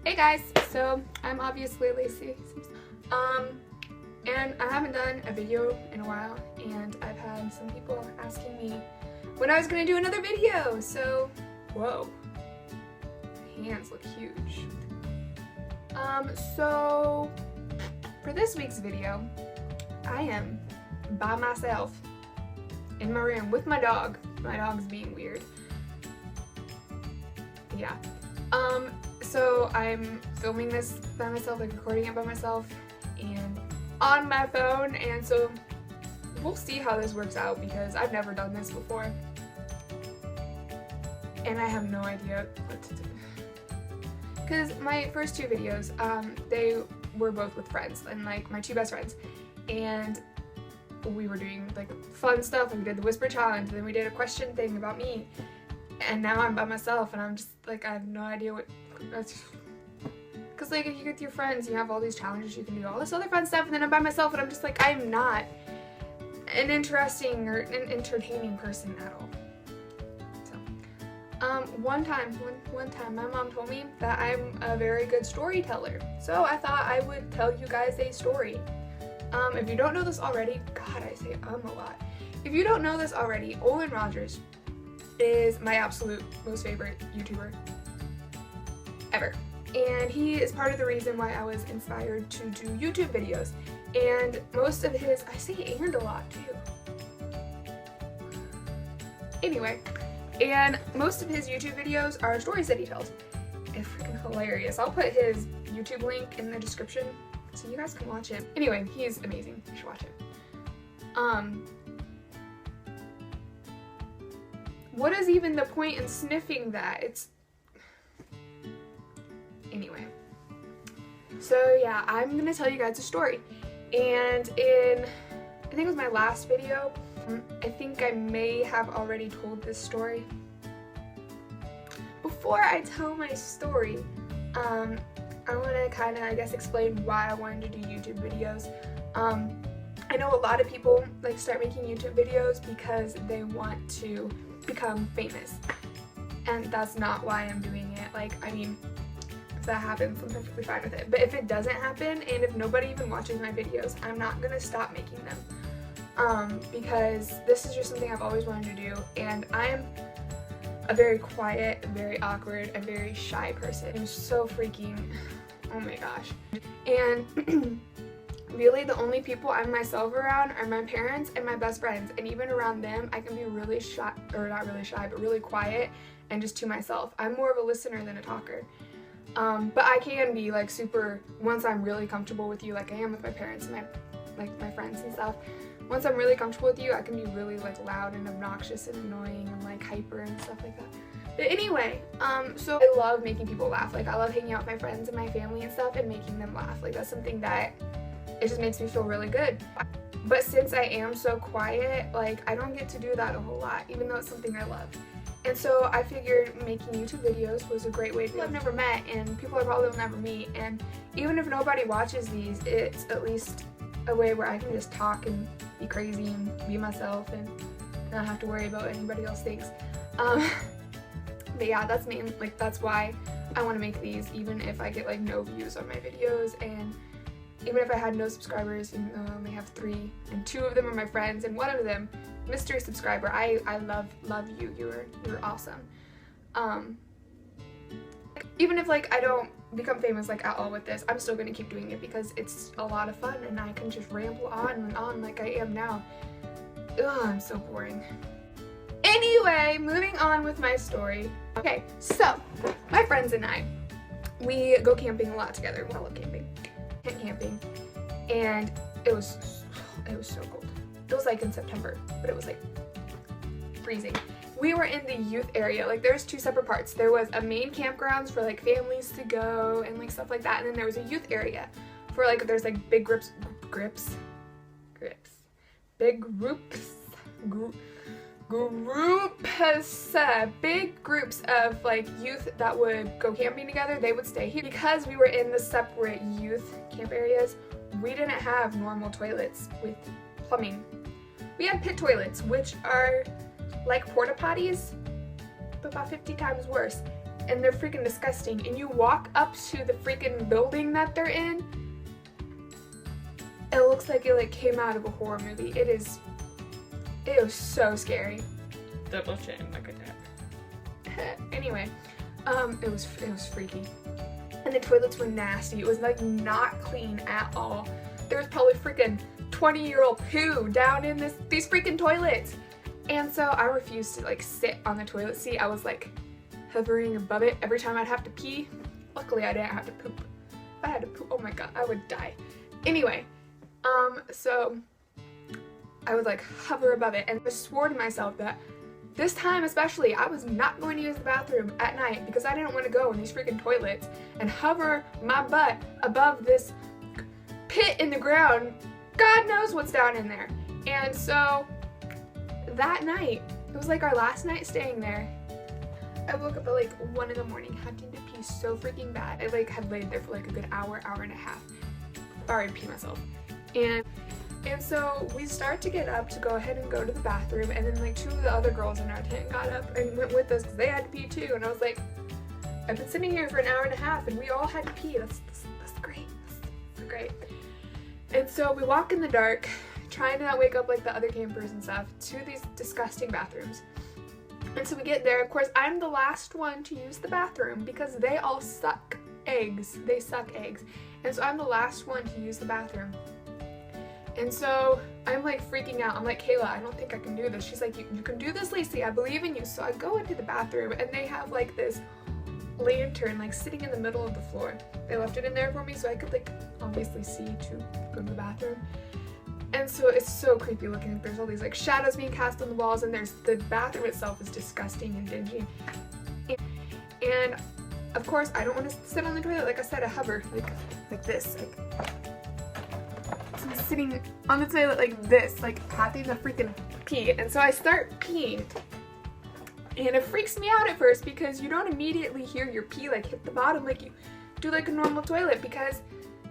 Hey guys, so I'm obviously Lacey, and I haven't done a video in a while, and I've had some people asking me when I was gonna do another video, so, whoa, my hands look huge. So, for this week's video, I am by myself in my room with my dog. My dog's being weird. Yeah. So I'm filming this by myself, like recording it by myself and on my phone, and so we'll see how this works out because I've never done this before and I have no idea what to do. Because my first two videos, they were both with friends and like my two best friends, and we were doing like fun stuff. We did the whisper challenge, and then we did a question thing about me, and now I'm by myself and I'm just like, I have no idea what that's, because like if you get with your friends you have all these challenges, you can do all this other fun stuff, and then I'm by myself and I'm just like, I'm not an interesting or an entertaining person at all. So one time my mom told me that I'm a very good storyteller, so I thought I would tell you guys a story. If you don't know this already, God, I say a lot. If you don't know this already, Olin Rogers is my absolute most favorite YouTuber ever. And he is part of the reason why I was inspired to do YouTube videos. And most of his, I say and a lot too. Anyway, and most of his YouTube videos are stories that he tells. It's freaking hilarious. I'll put his YouTube link in the description so you guys can watch it. Anyway, he's amazing. You should watch it. What is even the point in sniffing that? It's... Anyway. So yeah, I'm gonna tell you guys a story. And in, I think it was my last video, I think I may have already told this story. Before I tell my story, I want to kind of, I guess, explain why I wanted to do YouTube videos. I know a lot of people like start making YouTube videos because they want to become famous, and that's not why I'm doing it. Like, I mean, if that happens, I'm perfectly fine with it, but if it doesn't happen and if nobody even watches my videos, I'm not gonna stop making them, because this is just something I've always wanted to do, and I'm a very quiet, very awkward, and very shy person. I'm so freaking, oh my gosh. And really the only people I'm myself around are my parents and my best friends, and even around them I can be really shy, or not really shy, but really quiet and just to myself. I'm more of a listener than a talker. But I can be like super, once I'm really comfortable with you, like I am with my parents and my friends and stuff. Once I'm really comfortable with you, I can be really like loud and obnoxious and annoying and like hyper and stuff like that. But anyway, so I love making people laugh. Like I love hanging out with my friends and my family and stuff and making them laugh. Like that's something that, it just makes me feel really good. But since I am so quiet, like I don't get to do that a whole lot, even though it's something I love. And so I figured making YouTube videos was a great way to, people I've never met and people I probably will never meet, and even if nobody watches these, it's at least a way where I can just talk and be crazy and be myself and not have to worry about what anybody else thinks. But yeah, that's that's why I want to make these, even if I get like no views on my videos, and even if I had no subscribers, even though I only have 3, and 2 of them are my friends, and 1 of them, mystery subscriber, I love you, you're awesome. Even if like I don't become famous like at all with this, I'm still gonna keep doing it because it's a lot of fun and I can just ramble on and on like I am now. Ugh, I'm so boring. Anyway, moving on with my story. Okay, so my friends and I, we go camping a lot together. I love camping. Tent camping, and it was so cold. It was like in September, but it was like freezing. We were in the youth area. Like there's 2 separate parts. There was a main campgrounds for like families to go and like stuff like that, and then there was a youth area for like, there's like big big groups of like youth that would go camping together. They would stay here. Because we were in the separate youth camp areas, we didn't have normal toilets with plumbing. We had pit toilets, which are like porta potties, but about 50 times worse. and they're freaking disgusting. And you walk up to the freaking building that they're in, it looks like it like came out of a horror movie. It was so scary. Double chin like a tap. Anyway, it was freaky. And the toilets were nasty. It was like not clean at all. There was probably freaking 20-year-old poo down in these freaking toilets. And so I refused to like sit on the toilet seat. I was like hovering above it every time I'd have to pee. Luckily I didn't have to poop. If I had to poop, oh my god, I would die. Anyway, so I would like hover above it, and I swore to myself that this time especially I was not going to use the bathroom at night because I didn't want to go in these freaking toilets and hover my butt above this pit in the ground. God knows what's down in there. And so that night, it was like our last night staying there. I woke up at like 1 in the morning having to pee so freaking bad. I like had laid there for like a good hour and a half. Sorry, pee myself. And so we start to get up to go ahead and go to the bathroom, and then like 2 of the other girls in our tent got up and went with us because they had to pee too. And I was like, I've been sitting here for an hour and a half and we all had to pee. That's great. That's great. And so we walk in the dark, trying to not wake up like the other campers and stuff, to these disgusting bathrooms. And so we get there. Of course, I'm the last one to use the bathroom because they all suck eggs. They suck eggs. And so I'm the last one to use the bathroom. And so I'm like freaking out. I'm like, Kayla, I don't think I can do this. She's like, you can do this, Lacey. I believe in you. So I go into the bathroom, and they have like this lantern like sitting in the middle of the floor. They left it in there for me so I could like obviously see to go to the bathroom. And so it's so creepy looking. There's all these like shadows being cast on the walls, and there's the bathroom itself is disgusting and dingy. And of course I don't want to sit on the toilet. Like I said, I hover like this. Like, so I'm sitting on the toilet like this, like having a freaking pee. And so I start peeing. And it freaks me out at first because you don't immediately hear your pee like hit the bottom like you do like a normal toilet, because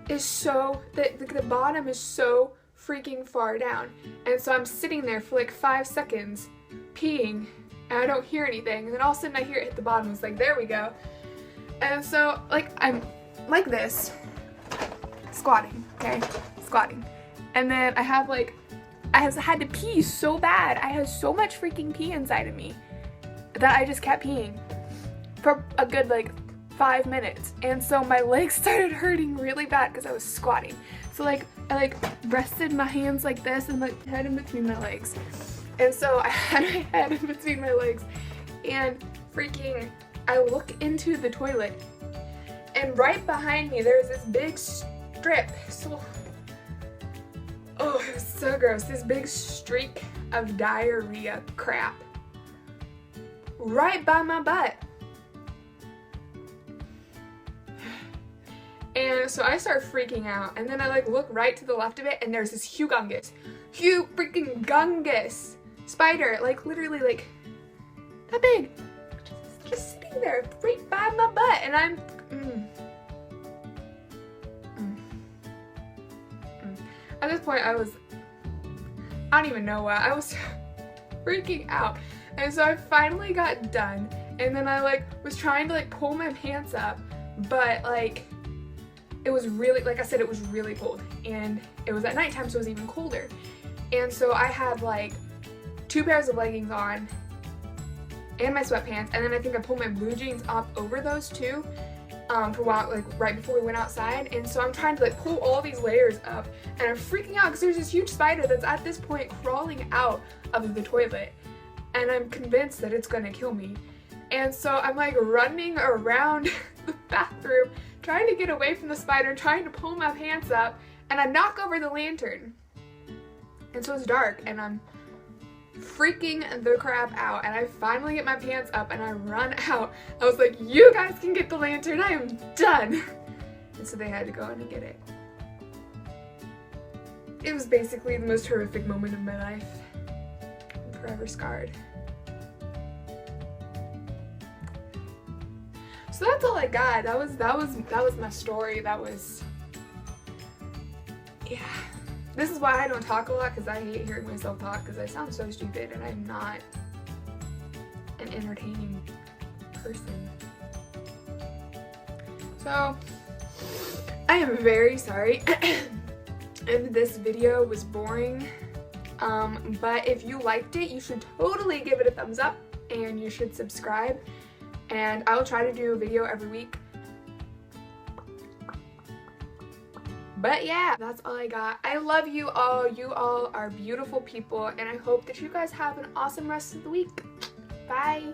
it's so, the bottom is so freaking far down. And so I'm sitting there for like 5 seconds peeing and I don't hear anything, and then all of a sudden I hear it hit the bottom. It's like, there we go. And so like I'm like this, squatting, okay? Squatting. And then I had to pee so bad. I had so much freaking pee inside of me that I just kept peeing for a good like 5 minutes. And so my legs started hurting really bad because I was squatting. So like I like rested my hands like this and like head in between my legs. And so I had my head in between my legs, and freaking I look into the toilet, and right behind me there's this big strip. So oh, it was so gross. This big streak of diarrhea crap right by my butt. And so I start freaking out, and then I like look right to the left of it, and there's this humongous spider, like literally like that big, just sitting there right by my butt. And I'm at this point I don't even know what, I was freaking out. And so I finally got done, and then I like was trying to like pull my pants up, but like it was really, like I said, it was really cold, and it was at nighttime, so it was even colder. And so I had like 2 pairs of leggings on and my sweatpants, and then I think I pulled my blue jeans up over those too, for while, like right before we went outside. And so I'm trying to like pull all these layers up, and I'm freaking out because there's this huge spider that's at this point crawling out of the toilet, and I'm convinced that it's gonna kill me. And so I'm like running around the bathroom trying to get away from the spider, trying to pull my pants up, and I knock over the lantern. And so it's dark, and I'm freaking the crap out, and I finally get my pants up and I run out. I was like, you guys can get the lantern, I am done. And so they had to go in and get it. It was basically the most horrific moment of my life. I'm forever scarred. So that's all I got. That was my story. Yeah. This is why I don't talk a lot, because I hate hearing myself talk, because I sound so stupid and I'm not an entertaining person. So I am very sorry if this video was boring, but if you liked it, you should totally give it a thumbs up and you should subscribe, and I will try to do a video every week. But yeah, that's all I got. I love you all. You all are beautiful people, and I hope that you guys have an awesome rest of the week. Bye.